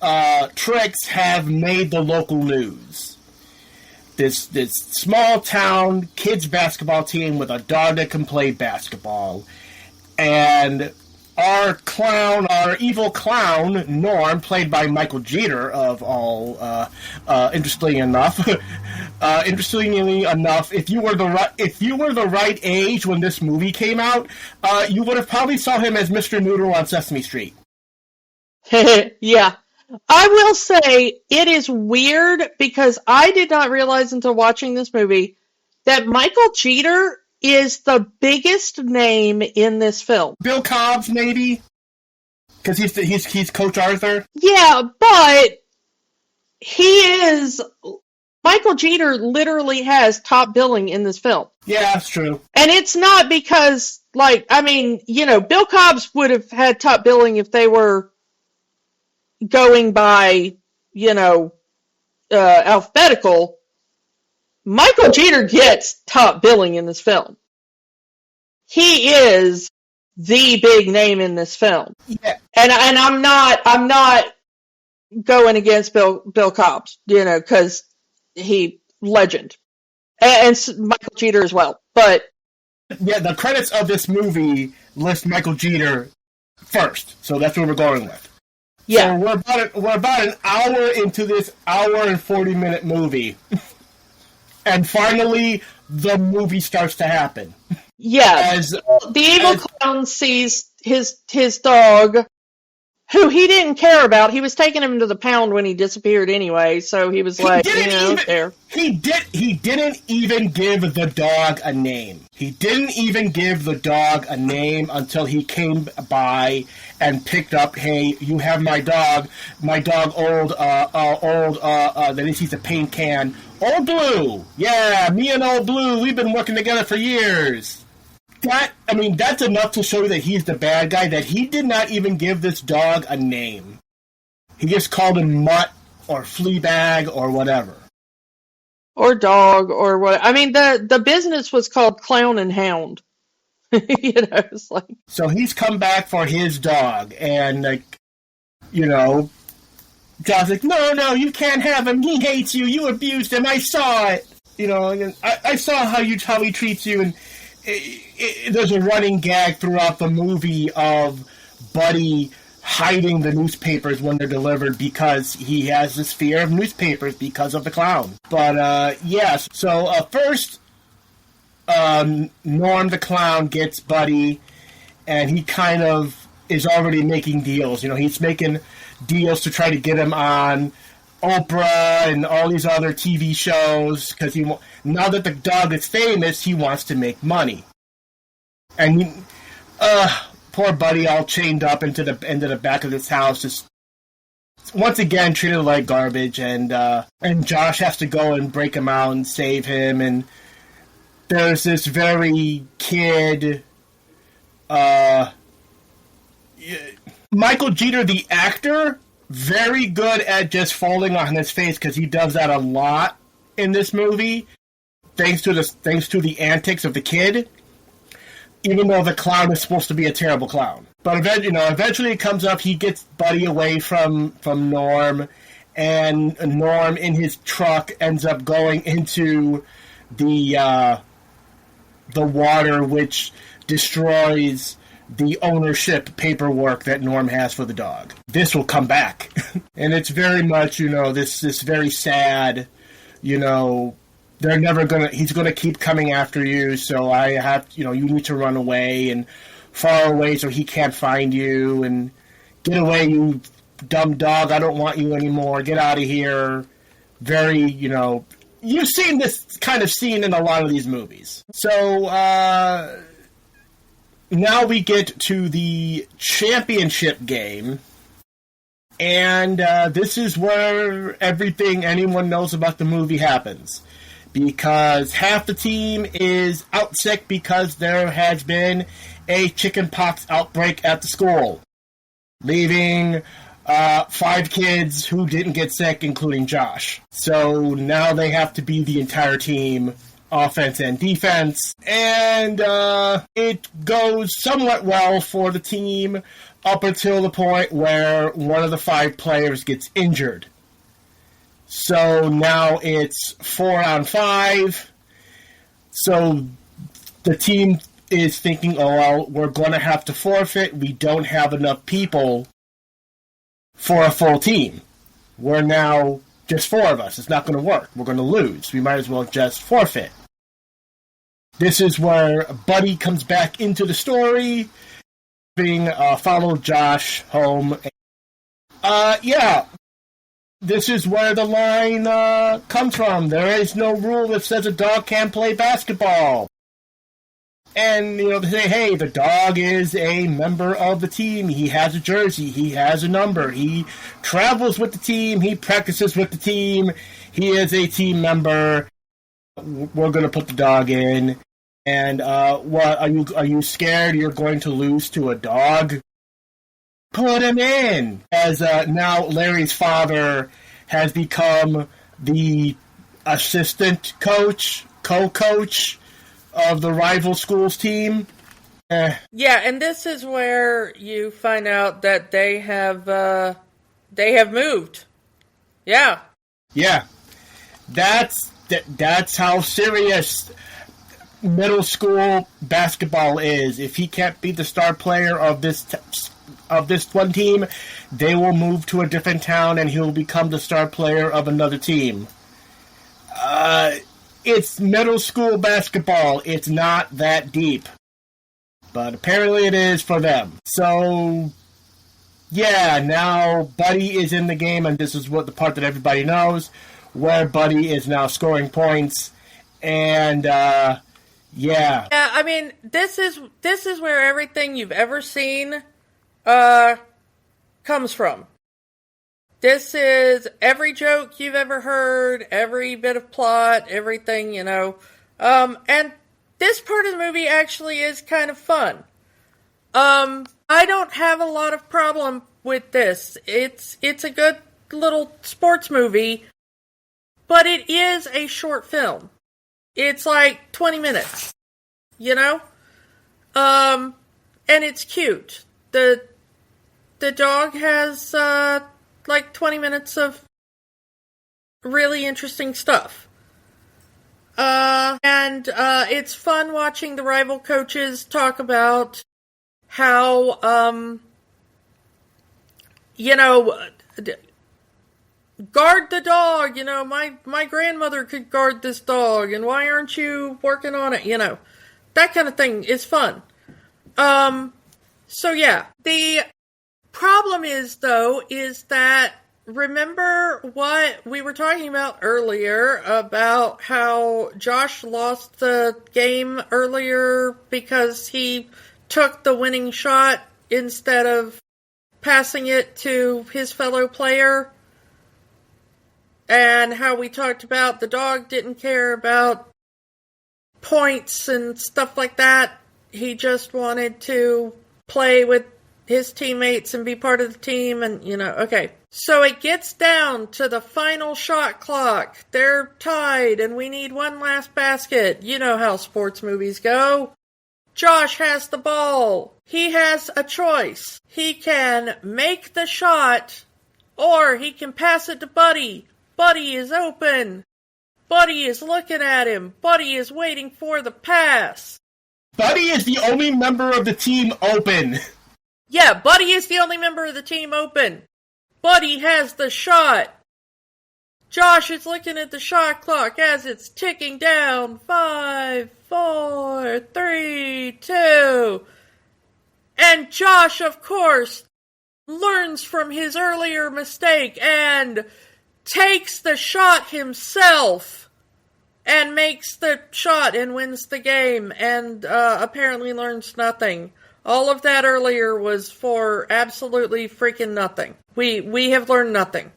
tricks have made the local news. This small town kids basketball team with a dog that can play basketball, and our evil clown Norm, played by Michael Jeter of all. Interestingly enough, if you were the right age when this movie came out, you would have probably saw him as Mr. Noodle on Sesame Street. Yeah. I will say it is weird because I did not realize until watching this movie that Michael Jeter is the biggest name in this film. Bill Cobbs, maybe? Because he's Coach Arthur? Yeah, but Michael Jeter literally has top billing in this film. Yeah, that's true. And it's not because, Bill Cobbs would have had top billing if they were going by, alphabetical. Michael Jeter gets top billing in this film. He is the big name in this film. Yeah. And I'm not going against Bill Cobbs, because he legend. And Michael Jeter as well. But yeah, the credits of this movie list Michael Jeter first. So that's what we're going with. Yeah. So we're about an hour into this hour and 40-minute movie. And finally, the movie starts to happen. Yeah. The evil clown sees his dog, who he didn't care about. He was taking him to the pound when he disappeared anyway, so he was there. He didn't even give the dog a name. He didn't even give the dog a name until he came by and picked up, hey, you have my dog old, then he sees a paint can. Old Blue! Yeah, me and Old Blue, we've been working together for years. That's enough to show you that he's the bad guy, that he did not even give this dog a name. He just called him Mutt or Fleabag or whatever. Or dog or what. The business was called Clown and Hound. It's like. So he's come back for his dog, and John's like, no, you can't have him. He hates you. You abused him. I saw it. And I saw how he treats you, and there's a running gag throughout the movie of Buddy hiding the newspapers when they're delivered because he has this fear of newspapers because of the clown. But, yes. So, first, Norm the clown gets Buddy, and he kind of is already making deals. He's making deals to try to get him on Oprah and all these other TV shows, because now that the dog is famous, he wants to make money. And poor Buddy, all chained up into the back of this house, just once again treated like garbage. And Josh has to go and break him out and save him. And there's this very kid, Michael Jeter, the actor, very good at just falling on his face, because he does that a lot in this movie, thanks to the antics of the kid. Even though the clown is supposed to be a terrible clown, but eventually it comes up. He gets Buddy away from Norm, and Norm in his truck ends up going into the water, which destroys the ownership paperwork that Norm has for the dog. This will come back. And it's very much, this very sad, they're never he's gonna keep coming after you, so I have, you need to run away and far away so he can't find you, and get away, you dumb dog, I don't want you anymore, get out of here. Very, you've seen this kind of scene in a lot of these movies. So, now we get to the championship game, And this is where everything anyone knows about the movie happens. Because half the team is out sick because there has been a chickenpox outbreak at the school, leaving 5 kids who didn't get sick, including Josh. So now they have to be the entire team, offense and defense. And it goes somewhat well for the team up until the point where one of the 5 players gets injured. So now it's 4-on-5. So the team is thinking, oh, well, we're going to have to forfeit. We don't have enough people for a full team. We're now just 4 of us. It's not going to work. We're going to lose. We might as well just forfeit. This is where Buddy comes back into the story, having followed Josh home. Yeah. This is where the line comes from. There is no rule that says a dog can't play basketball. And, they say, hey, the dog is a member of the team. He has a jersey. He has a number. He travels with the team. He practices with the team. He is a team member. We're going to put the dog in. And what are you scared you're going to lose to a dog? Put him in. As now Larry's father has become the assistant coach, co-coach of the rival school's team. Yeah, and this is where you find out that they have moved. Yeah. Yeah. That's how serious middle school basketball is. If he can't be the star player of this one team, they will move to a different town and he'll become the star player of another team. It's middle school basketball. It's not that deep. But apparently it is for them. So, yeah, now Buddy is in the game, and this is what the part that everybody knows, where Buddy is now scoring points. And, yeah. Yeah, I mean, this is where everything you've ever seen comes from. This is every joke you've ever heard, every bit of plot, everything, and this part of the movie actually is kind of fun. I don't have a lot of problem with this. It's a good little sports movie, but it is a short film. It's like 20 minutes, and it's cute. The dog has, like 20 minutes of really interesting stuff. And it's fun watching the rival coaches talk about how, guard the dog, my grandmother could guard this dog, and why aren't you working on it, that kind of thing is fun. So yeah, the problem is that remember what we were talking about earlier about how Josh lost the game earlier because he took the winning shot instead of passing it to his fellow player, and how we talked about the dog didn't care about points and stuff like that. He just wanted to play with his teammates and be part of the team, and okay. So it gets down to the final shot clock. They're tied and we need one last basket. You know how sports movies go. Josh has the ball. He has a choice. He can make the shot or he can pass it to Buddy. Buddy is open. Buddy is looking at him. Buddy is waiting for the pass. Buddy is the only member of the team open. Yeah, Buddy is the only member of the team open. Buddy has the shot. Josh is looking at the shot clock as it's ticking down. 5, 4, 3, 2. And Josh, of course, learns from his earlier mistake and takes the shot himself and makes the shot and wins the game and apparently learns nothing. All of that earlier was for absolutely freaking nothing. We have learned nothing.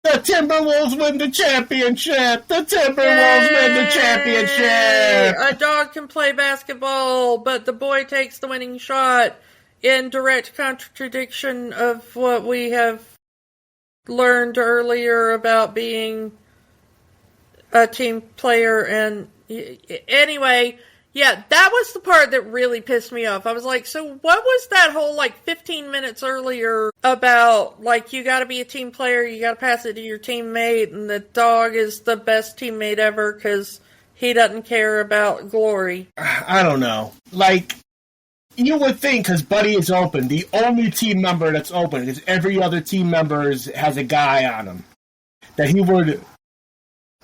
The Timberwolves win the championship! The Timberwolves win the championship! A dog can play basketball, but the boy takes the winning shot in direct contradiction of what we have learned earlier about being a team player. And anyway, yeah, that was the part that really pissed me off. I was like, so what was that whole, 15 minutes earlier about, you gotta be a team player, you gotta pass it to your teammate, and the dog is the best teammate ever because he doesn't care about glory? I don't know. You would think, because Buddy is open, the only team member that's open, because every other team member has a guy on him, that he would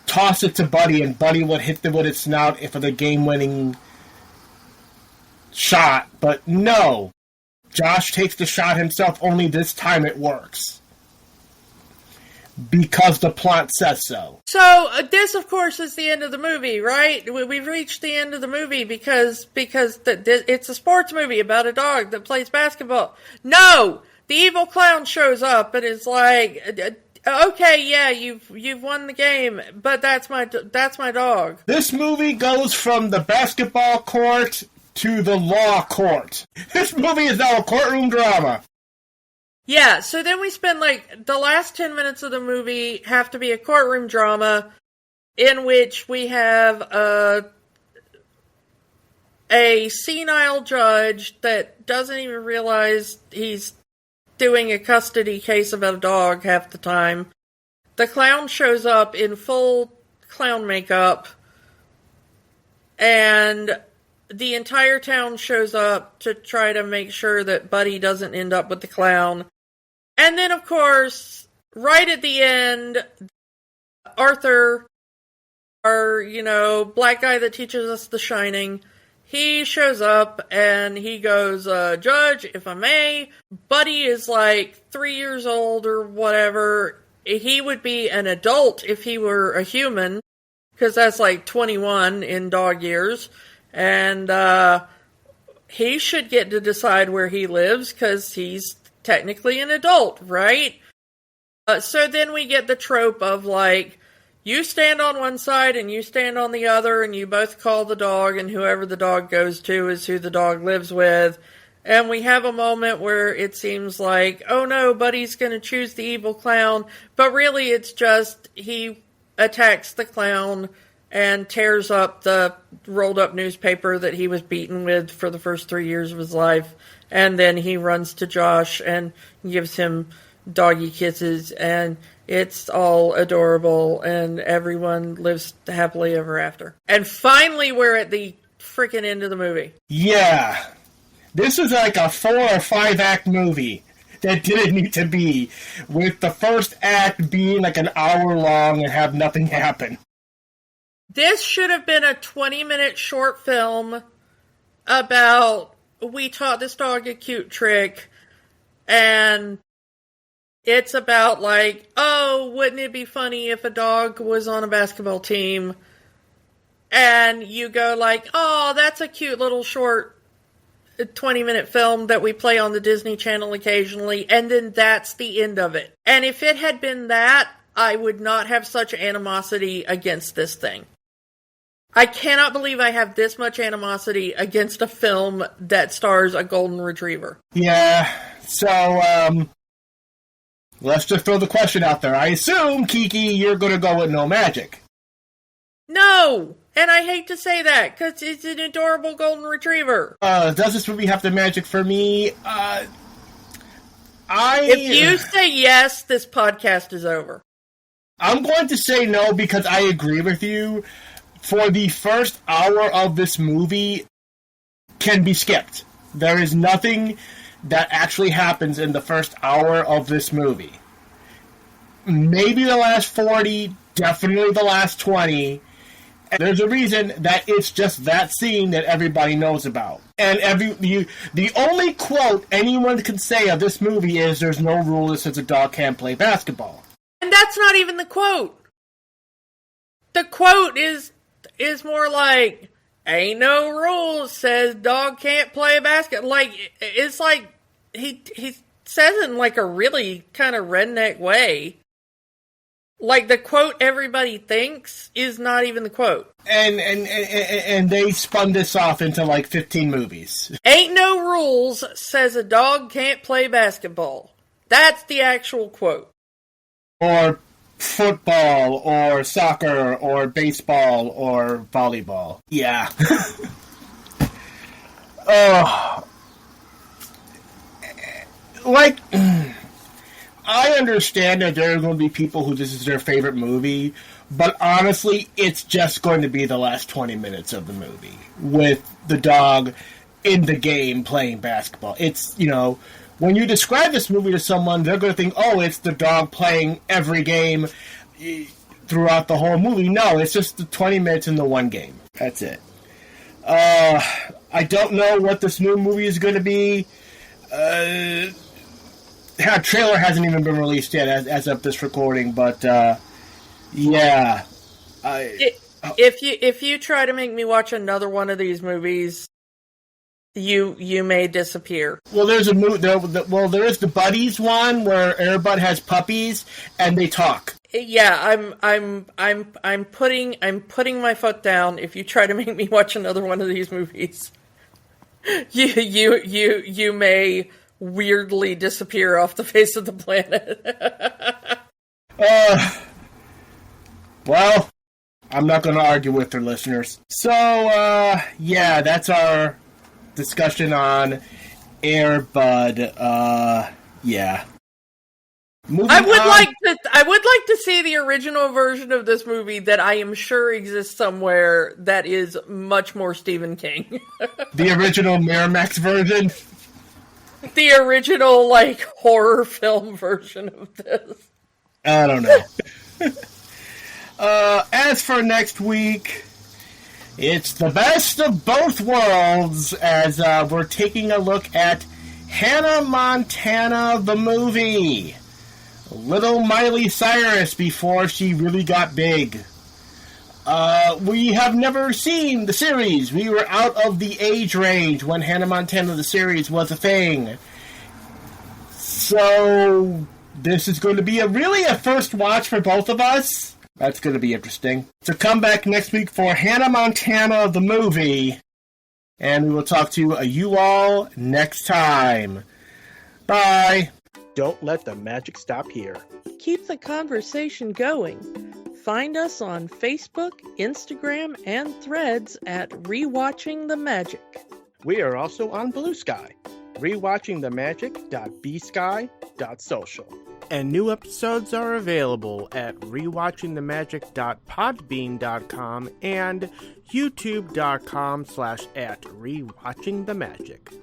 toss it to Buddy, and Buddy would hit them with its snout for the game-winning shot. But no. Josh takes the shot himself, only this time it works. Because the plot says so. So, this, of course, is the end of the movie, right? We've reached the end of the movie because it's a sports movie about a dog that plays basketball. No! The evil clown shows up and is like, okay, yeah, you've won the game, but that's my dog. This movie goes from the basketball court to the law court. This movie is now a courtroom drama. Yeah, so then we spend the last 10 minutes of the movie have to be a courtroom drama in which we have a senile judge that doesn't even realize he's doing a custody case about a dog half the time. The clown shows up in full clown makeup, and the entire town shows up to try to make sure that Buddy doesn't end up with the clown. And then, of course, right at the end, Arthur, our, black guy that teaches us The Shining, he shows up and he goes, Judge, if I may, Buddy is 3 years old or whatever. He would be an adult if he were a human, because that's 21 in dog years. And he should get to decide where he lives because he's technically an adult, right? So then we get the trope of you stand on one side and you stand on the other and you both call the dog, and whoever the dog goes to is who the dog lives with. And we have a moment where it seems oh no, Buddy's going to choose the evil clown, but really it's just he attacks the clown and tears up the rolled up newspaper that he was beaten with for the first 3 years of his life. And then he runs to Josh and gives him doggy kisses, and it's all adorable, and everyone lives happily ever after. And finally, we're at the freaking end of the movie. Yeah. This was a 4 or 5 act movie that didn't need to be, with the first act being an hour long and have nothing happen. This should have been a 20-minute short film about, we taught this dog a cute trick, and it's about oh, wouldn't it be funny if a dog was on a basketball team? And you go oh, that's a cute little short 20-minute film that we play on the Disney Channel occasionally, and then that's the end of it. And if it had been that, I would not have such animosity against this thing. I cannot believe I have this much animosity against a film that stars a golden retriever. Yeah, so, let's just throw the question out there. I assume, Kiki, you're going to go with no magic. No! And I hate to say that, because it's an adorable golden retriever. Does this movie have the magic for me? If you say yes, this podcast is over. I'm going to say no because I agree with you. For the first hour of this movie can be skipped. There is nothing that actually happens in the first hour of this movie. Maybe the last 40, definitely the last 20. And there's a reason that it's just that scene that everybody knows about. And the only quote anyone can say of this movie is, "There's no rule that says a dog can't play basketball." And that's not even the quote. The quote is more Ain't no rules says dog can't play basketball. Like, it's like he says it in like a really kind of redneck way. Like, the quote everybody thinks is not even the quote. And they spun this off into like 15 movies. Ain't no rules says a dog can't play basketball. That's the actual quote. Or football, or soccer, or baseball, or volleyball. Yeah. Like, I understand that there are going to be people who this is their favorite movie, but honestly, it's just going to be the last 20 minutes of the movie with the dog in the game playing basketball. It's, you know, when you describe this movie to someone, they're going to think, oh, it's the dog playing every game throughout the whole movie. No, it's just the 20 minutes in the one game. That's it. I don't know what this new movie is going to be. The trailer hasn't even been released yet as of this recording, but yeah. If you try to make me watch another one of these movies, you may disappear. Well, there's there is the Buddies one where Air Bud has puppies and they talk. Yeah, I'm putting my foot down. If you try to make me watch another one of these movies, you may weirdly disappear off the face of the planet. Well, I'm not going to argue with their listeners. So, yeah, that's our discussion on Air Bud. Yeah. I would like to see the original version of this movie that I am sure exists somewhere that is much more Stephen King. The original Miramax version? The original, like, horror film version of this. I don't know. As for next week, it's the best of both worlds as we're taking a look at Hannah Montana the movie. Little Miley Cyrus before she really got big. We have never seen the series. We were out of the age range when Hannah Montana the series was a thing. So, this is going to be a first watch for both of us. That's going to be interesting. So come back next week for Hannah Montana the movie. And we will talk to you all next time. Bye. Don't let the magic stop here. Keep the conversation going. Find us on Facebook, Instagram, and Threads at Rewatching the Magic. We are also on Blue Sky, rewatchingthemagic.bsky.social. And new episodes are available at rewatchingthemagic.podbean.com and youtube.com/@rewatchingthemagic.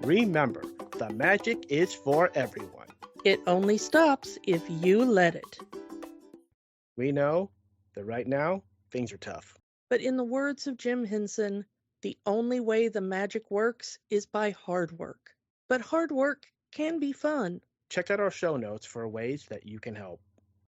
Remember, the magic is for everyone. It only stops if you let it. We know that right now, things are tough. But in the words of Jim Henson, the only way the magic works is by hard work. But hard work can be fun. Check out our show notes for ways that you can help.